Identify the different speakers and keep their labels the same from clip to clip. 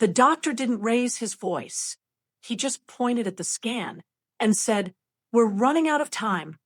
Speaker 1: The doctor didn't raise his voice. He just pointed at the scan and said, "We're running out of time."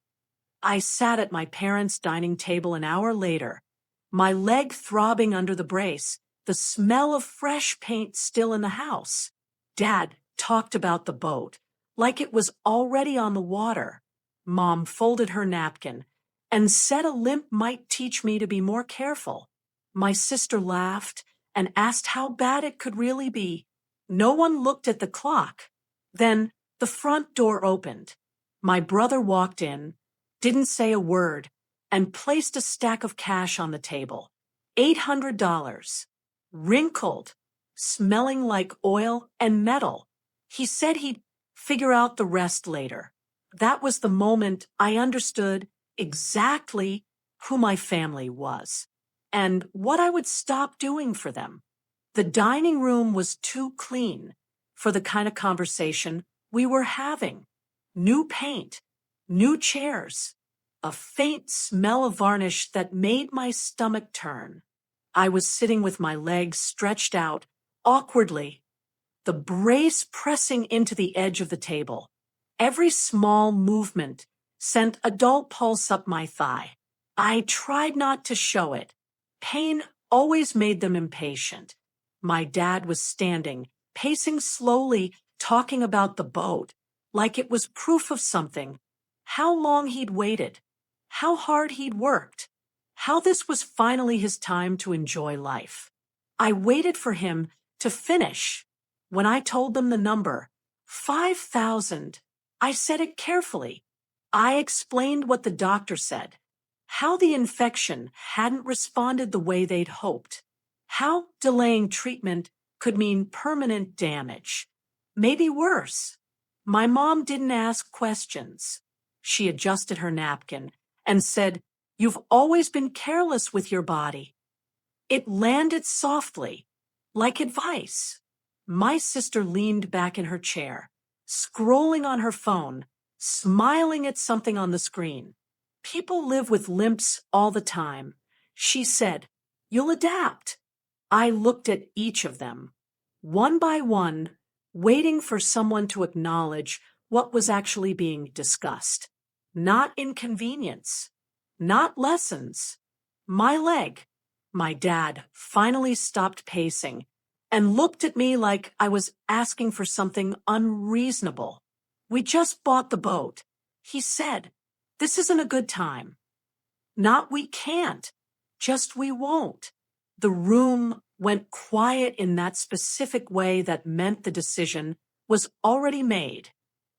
Speaker 1: I sat at my parents' dining table an hour later, my leg throbbing under the brace, the smell of fresh paint still in the house. Dad talked about the boat, like it was already on the water. Mom folded her napkin and said a limp might teach me to be more careful. My sister laughed and asked how bad it could really be. No one looked at the clock. Then the front door opened. My brother walked in, didn't say a word, and placed a stack of cash on the table. $800. Wrinkled, smelling like oil and metal. He said he'd figure out the rest later. That was the moment I understood exactly who my family was and what I would stop doing for them. The dining room was too clean for the kind of conversation we were having. New paint, new chairs, a faint smell of varnish that made my stomach turn. I was sitting with my legs stretched out, awkwardly, the brace pressing into the edge of the table. Every small movement sent a dull pulse up my thigh. I tried not to show it. Pain always made them impatient. My dad was standing, pacing slowly, talking about the boat, like it was proof of something. How long he'd waited, how hard he'd worked, how this was finally his time to enjoy life. I waited for him to finish. When I told them the number, 5,000, I said it carefully. I explained what the doctor said, how the infection hadn't responded the way they'd hoped, how delaying treatment could mean permanent damage, maybe worse. My mom didn't ask questions. She adjusted her napkin and said, "You've always been careless with your body." It landed softly, like advice. My sister leaned back in her chair, scrolling on her phone, smiling at something on the screen. "People live with limps all the time," she said. "You'll adapt." I looked at each of them, one by one, waiting for someone to acknowledge what was actually being discussed. Not inconvenience, not lessons. My leg. My dad finally stopped pacing and looked at me like I was asking for something unreasonable. "We just bought the boat," he said. "This isn't a good time." Not "we can't," just "we won't." The room went quiet in that specific way that meant the decision was already made.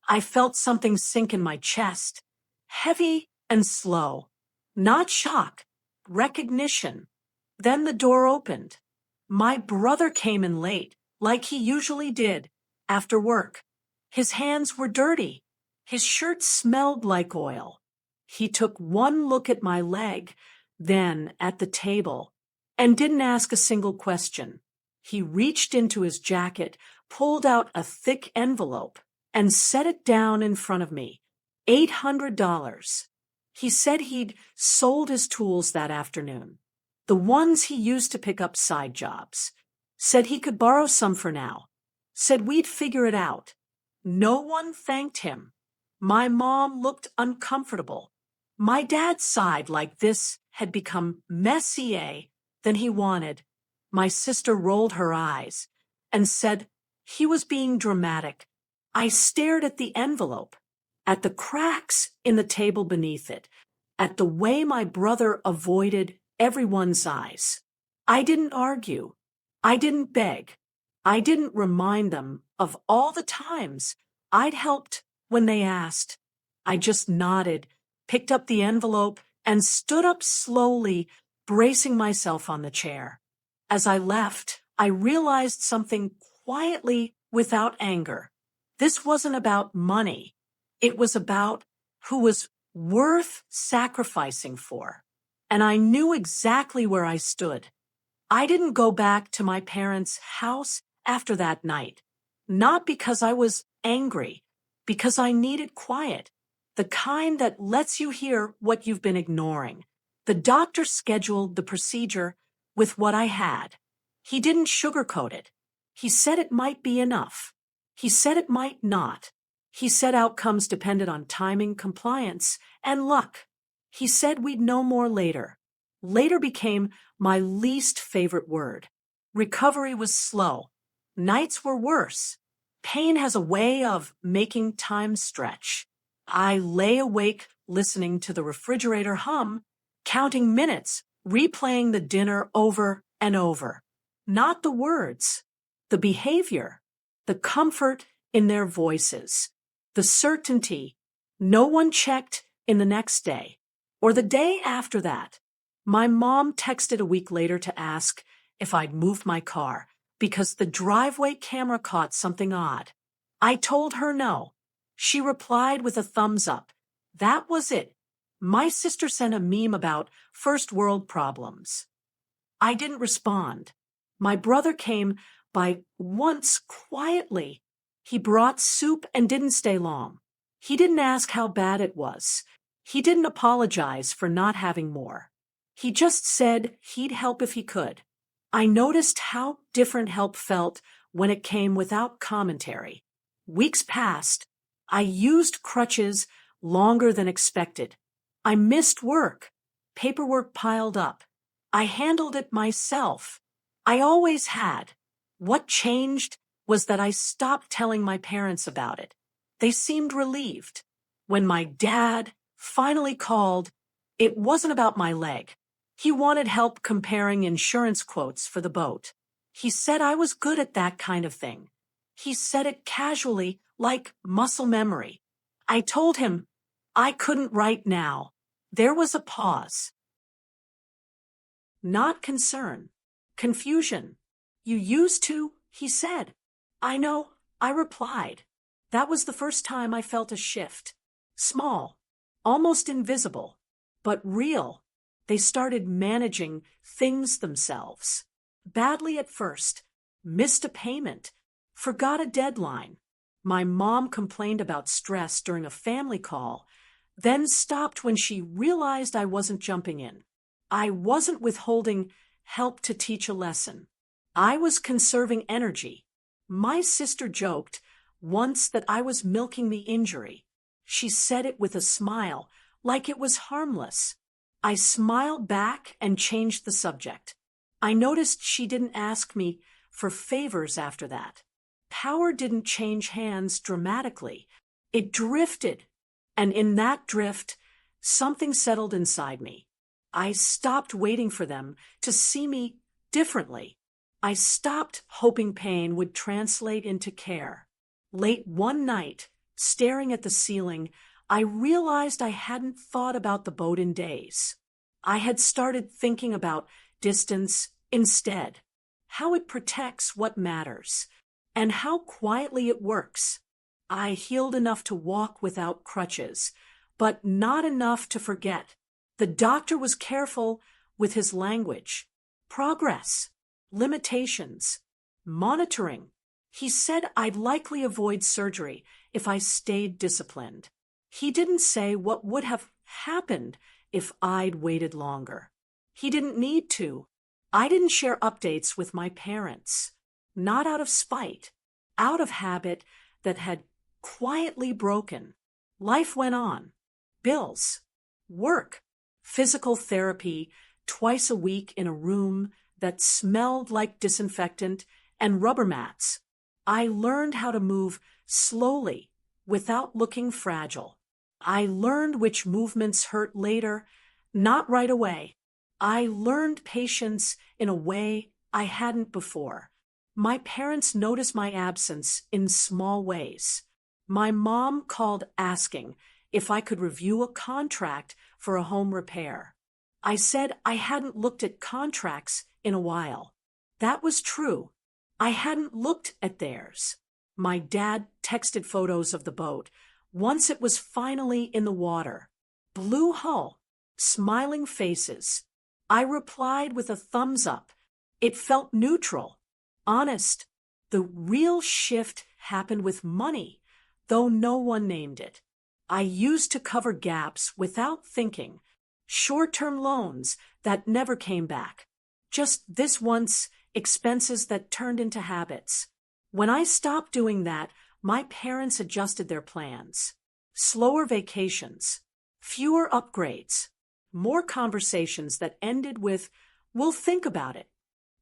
Speaker 1: I felt something sink in my chest, heavy and slow. Not shock, recognition. Then the door opened. My brother came in late, like he usually did, after work. His hands were dirty. His shirt smelled like oil. He took one look at my leg, then at the table, and didn't ask a single question. He reached into his jacket, pulled out a thick envelope, and set it down in front of me. $800. He said he'd sold his tools that afternoon, the ones he used to pick up side jobs. Said he could borrow some for now. Said we'd figure it out. No one thanked him. My mom looked uncomfortable. My dad sighed like this had become messier than he wanted. My sister rolled her eyes and said he was being dramatic. I stared at the envelope, at the cracks in the table beneath it, at the way my brother avoided everyone's eyes. I didn't argue. I didn't beg. I didn't remind them of all the times I'd helped when they asked. I just nodded, picked up the envelope, and stood up slowly, bracing myself on the chair. As I left, I realized something quietly without anger. This wasn't about money. It was about who was worth sacrificing for. And I knew exactly where I stood. I didn't go back to my parents' house after that night. Not because I was angry, because I needed quiet. The kind that lets you hear what you've been ignoring. The doctor scheduled the procedure with what I had. He didn't sugarcoat it. He said it might be enough. He said it might not. He said outcomes depended on timing, compliance, and luck. He said we'd know more later. Later became my least favorite word. Recovery was slow. Nights were worse. Pain has a way of making time stretch. I lay awake listening to the refrigerator hum, counting minutes, replaying the dinner over and over. Not the words, the behavior, the comfort in their voices, the certainty no one checked in the next day or the day after that. My mom texted a week later to ask if I'd moved my car because the driveway camera caught something odd. I told her no. She replied with a thumbs up. That was it. My sister sent a meme about first world problems. I didn't respond. My brother came by once quietly. He brought soup and didn't stay long. He didn't ask how bad it was. He didn't apologize for not having more. He just said he'd help if he could. I noticed how different help felt when it came without commentary. Weeks passed. I used crutches longer than expected. I missed work. Paperwork piled up. I handled it myself. I always had. What changed was that I stopped telling my parents about it. They seemed relieved. When my dad finally called, it wasn't about my leg. He wanted help comparing insurance quotes for the boat. He said I was good at that kind of thing. He said it casually, like muscle memory. I told him I couldn't right now. There was a pause. Not concern. Confusion. You used to, he said. I know, I replied. That was the first time I felt a shift. Small, almost invisible, but real. They started managing things themselves. Badly at first. Missed a payment. Forgot a deadline. My mom complained about stress during a family call, then stopped when she realized I wasn't jumping in. I wasn't withholding help to teach a lesson. I was conserving energy. My sister joked once that I was milking the injury. She said it with a smile, like it was harmless. I smiled back and changed the subject. I noticed she didn't ask me for favors after that. Power didn't change hands dramatically. It drifted, and in that drift, something settled inside me. I stopped waiting for them to see me differently. I stopped hoping pain would translate into care. Late one night, staring at the ceiling, I realized I hadn't thought about the boat in days. I had started thinking about distance instead, how it protects what matters, and how quietly it works. I healed enough to walk without crutches, but not enough to forget. The doctor was careful with his language. Progress, limitations, monitoring. He said I'd likely avoid surgery if I stayed disciplined. He didn't say what would have happened if I'd waited longer. He didn't need to. I didn't share updates with my parents. Not out of spite, out of habit that had quietly broken. Life went on. Bills, work, physical therapy twice a week in a room that smelled like disinfectant and rubber mats. I learned how to move slowly without looking fragile. I learned which movements hurt later, not right away. I learned patience in a way I hadn't before. My parents noticed my absence in small ways. My mom called asking if I could review a contract for a home repair. I said I hadn't looked at contracts in a while. That was true. I hadn't looked at theirs. My dad texted photos of the boat once it was finally in the water. Blue hull, smiling faces. I replied with a thumbs up. It felt neutral, honest. The real shift happened with money, though no one named it. I used to cover gaps without thinking. Short-term loans that never came back. Just this once, expenses that turned into habits. When I stopped doing that, my parents adjusted their plans. Slower vacations, fewer upgrades, more conversations that ended with, "We'll think about it."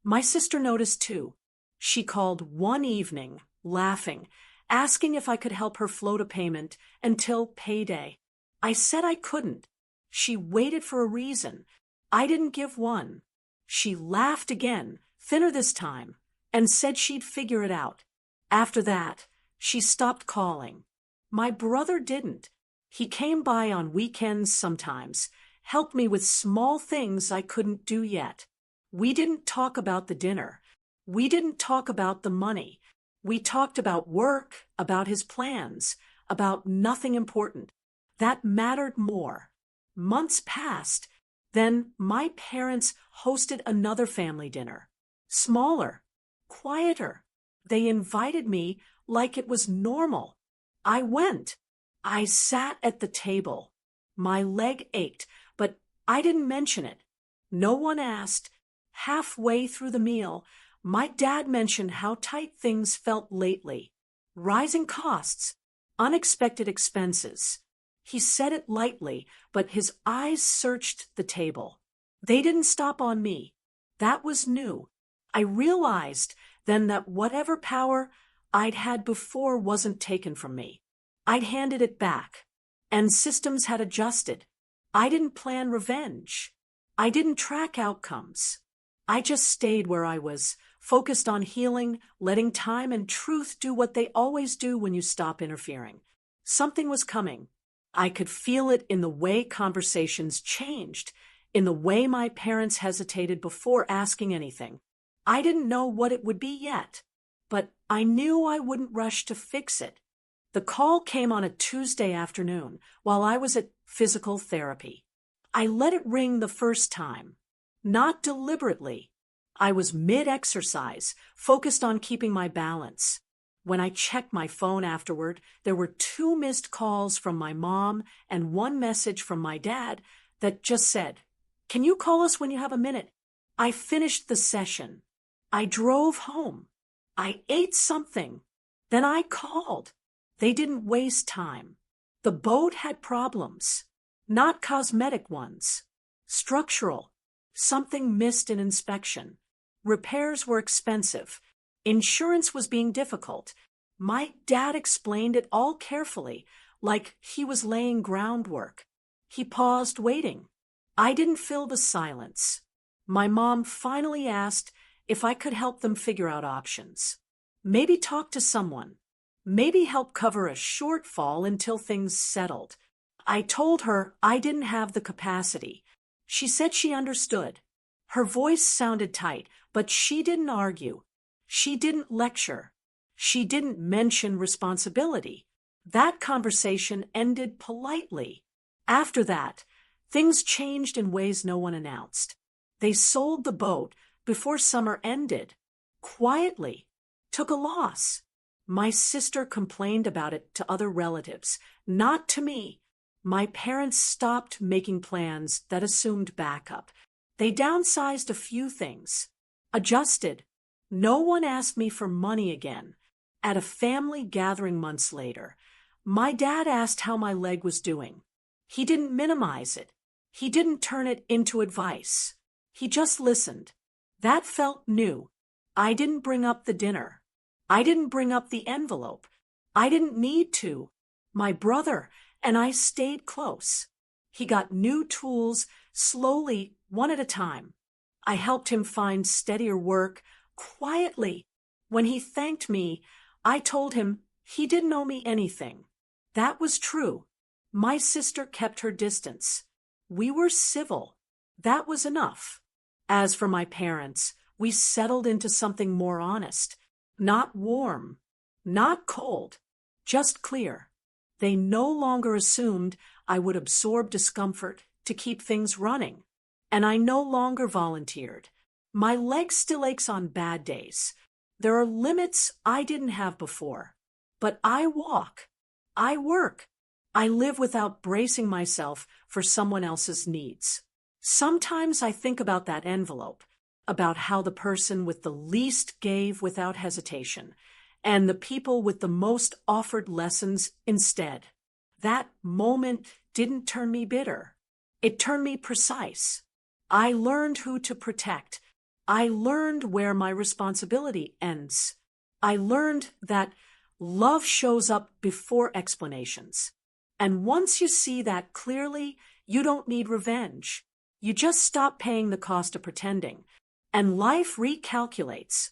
Speaker 1: My sister noticed too. She called one evening, laughing, asking if I could help her float a payment until payday. I said I couldn't. She waited for a reason. I didn't give one. She laughed again, thinner this time, and said she'd figure it out. After that, she stopped calling. My brother didn't. He came by on weekends sometimes, helped me with small things I couldn't do yet. We didn't talk about the dinner. We didn't talk about the money. We talked about work, about his plans, about nothing important. That mattered more. Months passed. Then my parents hosted another family dinner. Smaller, quieter. They invited me like it was normal. I went. I sat at the table. My leg ached, but I didn't mention it. No one asked. Halfway through the meal, my dad mentioned how tight things felt lately. Rising costs, unexpected expenses. He said it lightly, but his eyes searched the table. They didn't stop on me. That was new. I realized then that whatever power I'd had before wasn't taken from me. I'd handed it back, and systems had adjusted. I didn't plan revenge. I didn't track outcomes. I just stayed where I was, focused on healing, letting time and truth do what they always do when you stop interfering. Something was coming. I could feel it in the way conversations changed, in the way my parents hesitated before asking anything. I didn't know what it would be yet, but I knew I wouldn't rush to fix it. The call came on a Tuesday afternoon while I was at physical therapy. I let it ring the first time. Not deliberately. I was mid-exercise, focused on keeping my balance. When I checked my phone afterward, there were 2 missed calls from my mom and 1 message from my dad that just said, "Can you call us when you have a minute?" I finished the session. I drove home. I ate something. Then I called. They didn't waste time. The boat had problems. Not cosmetic ones. Structural. Something missed in inspection. Repairs were expensive. Insurance was being difficult. My dad explained it all carefully, like he was laying groundwork. He paused, waiting. I didn't fill the silence. My mom finally asked if I could help them figure out options. Maybe talk to someone. Maybe help cover a shortfall until things settled. I told her I didn't have the capacity. She said she understood. Her voice sounded tight, but she didn't argue. She didn't lecture. She didn't mention responsibility. That conversation ended politely. After that, things changed in ways no one announced. They sold the boat before summer ended. Quietly. Took a loss. My sister complained about it to other relatives, not to me. My parents stopped making plans that assumed backup. They downsized a few things. Adjusted. No one asked me for money again. At a family gathering months later, my dad asked how my leg was doing. He didn't minimize it. He didn't turn it into advice. He just listened. That felt new. I didn't bring up the dinner. I didn't bring up the envelope. I didn't need to. My brother and I stayed close. He got new tools slowly, one at a time. I helped him find steadier work quietly. When he thanked me, I told him he didn't owe me anything. That was true. My sister kept her distance. We were civil. That was enough. As for my parents, we settled into something more honest. Not warm, not cold, just clear. They no longer assumed I would absorb discomfort to keep things running. And I no longer volunteered. My leg still aches on bad days. There are limits I didn't have before. But I walk. I work. I live without bracing myself for someone else's needs. Sometimes I think about that envelope, about how the person with the least gave without hesitation, and the people with the most offered lessons instead. That moment didn't turn me bitter. It turned me precise. I learned who to protect. I learned where my responsibility ends. I learned that love shows up before explanations. And once you see that clearly, you don't need revenge. You just stop paying the cost of pretending, and life recalculates.